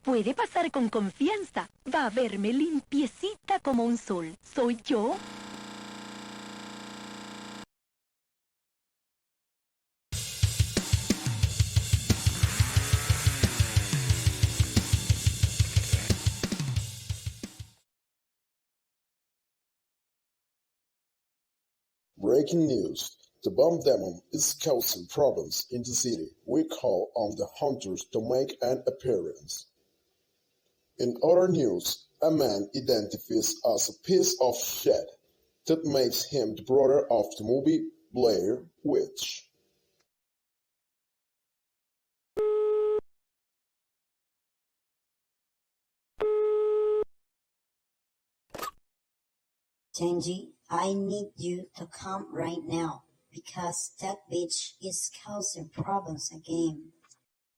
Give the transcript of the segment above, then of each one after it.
Puede pasar con confianza. Va a verme limpiecita como un sol. ¿Soy yo? Breaking news. The bomb demon is causing problems in the city. We call on the hunters to make an appearance. In other news, a man identifies as a piece of shit that makes him the brother of the movie Blair Witch. Genji, I need you to come right now, because that bitch is causing problems again.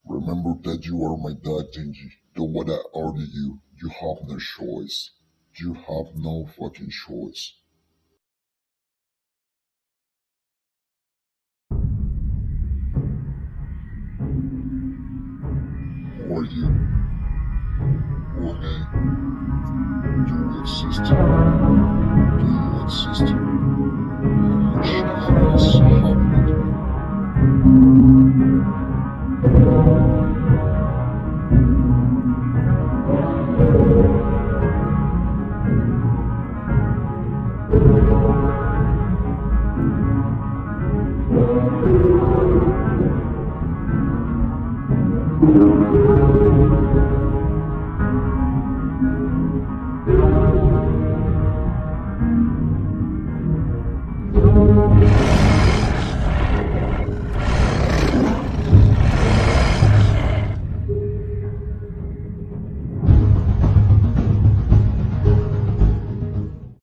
Remember that you are my dad, Genji. Though what I order you, you have no choice. You have no fucking choice. Who are you? Who am I? You exist. Do you exist? How much happiness happened?